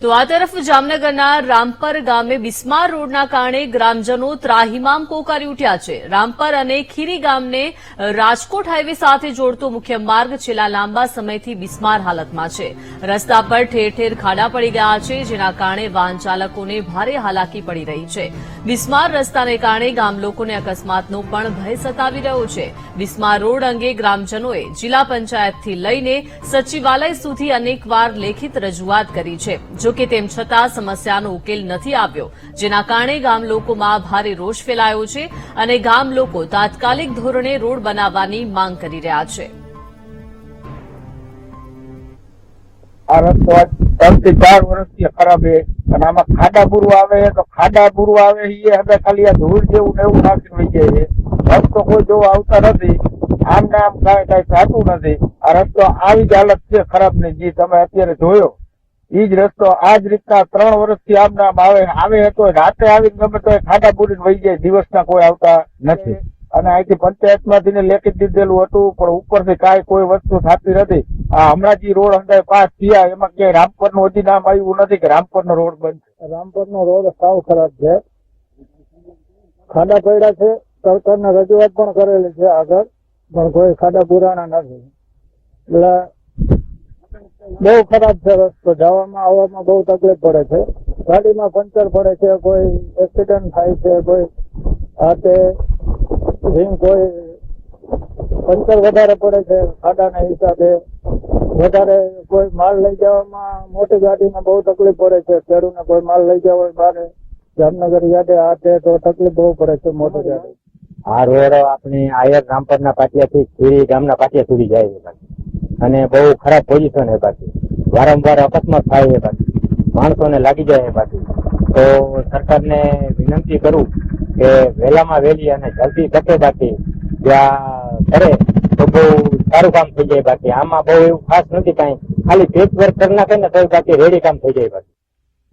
તો આ તરફ જામનગરના રામપર ગામે બિસ્માર રોડના કારણે ગ્રામજનો ત્રાહિમામ પોકારી ઉઠ્યા છે। રામપર અને ખીરી ગામને રાજકોટ હાઈવે સાથે જોડતો મુખ્ય માર્ગ છેલ્લા લાંબા સમયથી બિસ્માર હાલતમાં છે। રસ્તા પર ઠેર ઠેર ખાડા પડી ગયા છે, જેના કારણે વાહન ચાલકોને ભારે હાલાકી પડી રહી છે। બિસ્માર રસ્તાને કારણે ગામ લોકોને અકસ્માતનો પણ ભય સતાવી રહ્યો છે। બિસ્માર રોડ અંગે ગ્રામજનોએ જિલ્લા પંચાયતથી લઈને સચિવાલય સુધી અનેકવાર લેખિત રજૂઆત કરી છે। જો કે તેમ છતાં સમસ્યાનો ઉકેલ નથી આવ્યો, જેના કારણે ગામ લોકોમાં ભારે રોષ ફેલાયો છે અને ગામ લોકો તાત્કાલિક ધોરણે રોડ બનાવવાની માંગ કરી રહ્યા છે। આ રસ્તો 3 થી 4 વર્ષથી ખરાબ છે અને આમાં ખાડા બુરવા આવે તો ખાડા બુરવા આવે એ હવે ખાલી આ ધૂળ જેવું ને એવું નાખી વહી જાય છે। રસ્તો કોઈ જોવા આવતા નથી, આમ ને આમ કઈ થતું નથી। આ રસ્તો આવી જ હાલત છે ખરાબ ની, જે તમે અત્યારે જોયો ઈ જ રસ્તો આજ રીતના 3 વર્ષથી આમ નામ આવે તો રાતે આવીને ગમે તો ખાડા પૂરીને વહી જાય, દિવસના કોઈ આવતા નથી। અને અહીંથી પંચાયતમાંથી લેખિત દીધેલું હતું, પણ ઉપરથી કાંઈ કોઈ વસ્તુ થતી નથી। આ હમણાં જે રોડ અંદર પાસ થયા એમાં ક્યાંય રામપરનું હજી નામ આવ્યું નથી કે રામપરનો રોડ બનશે। રામપરનો રોડ સાવ ખરાબ છે, ખાડા પડ્યા છે। સરકારને રજૂઆત પણ કરેલી છે આગળ, પણ કોઈ ખાડા પુરાણા નથી। એટલે બહુ ખરાબ છે રસ્તો, જવામાં આવવામાં બહુ તકલીફ પડે છે। ગાડીમાં પંચર પડે છે, કોઈ એક્સિડન્ટ થાય છે, કોઈ હાથે કોઈ પંચર વધારે પડે છે ખાડાના હિસાબે। વધારે કોઈ માલ લઈ જવામાં મોટી ગાડીમાં બહુ તકલીફ પડે છે। ખેડૂતને કોઈ માલ લઈ જવો હોય બહાર જામનગર યાદે હાથે તો તકલીફ બહુ પડે છે મોટી ગાડી। આ રોડ આપણી આયર રામપરના પાટિયાથી ખીરી ગામના પાટિયા સુધી જાય છે અને બહુ ખરાબ પોઝિશન છે। બાકી વારંવાર અકસ્માત થાય છે, બાકી માણસોને લાગી જાય છે। બાકી તો સરકારને વિનંતી કરું કે વહેલામાં વહેલી અને જલ્દી તકે બાકી ત્યાં કરે તો બહુ સારું કામ થઈ જાય। બાકી આમાં બહુ એવું ખાસ નથી, કાંઈ ખાલી પેચ વર્ક કરી નાખે ને તો બાકી રેડી કામ થઈ જાય। બાકી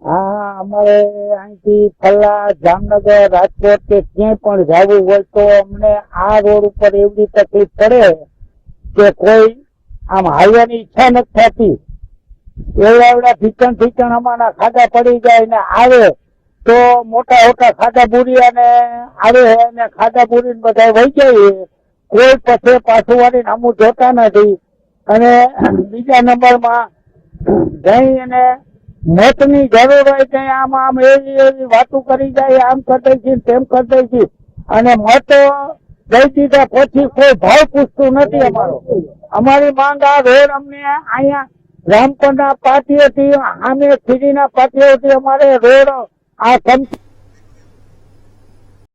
હા, અમારે અહીંથી છેલ્લા જામનગર રાજકોટ કે ક્યાંય પણ જવું હોય તો અમને આ રોડ ઉપર એવી તકલીફ પડે કે કોઈ આમ હાલવાની ઈચ્છા નથી થતી। એવડા ઠીકણ અમારા ખાડા પડી જાય ને આવે તો મોટા મોટા ખાડા બુરી અને આવે અને ખાડા બુરીને બધા વહી જાય, કોઈ પછી પાછું વાળીને આમું જોતા નથી। અને બીજા નંબરમાં જઈ અને મોતની જરૂર હોય ત્યાં આમ એવી વાતો કરી જાય, આમ કરી દઈ તેમ કરી દઈ છે અને મત દઈ દીધા પછી કોઈ ભાવ પૂછતું નથી અમારો। અમારી માંગ આ રોડ અમને અહીંયા રામપરના પાટીએથી આમે ખીરીના પાટીએથી અમારે રોડ આ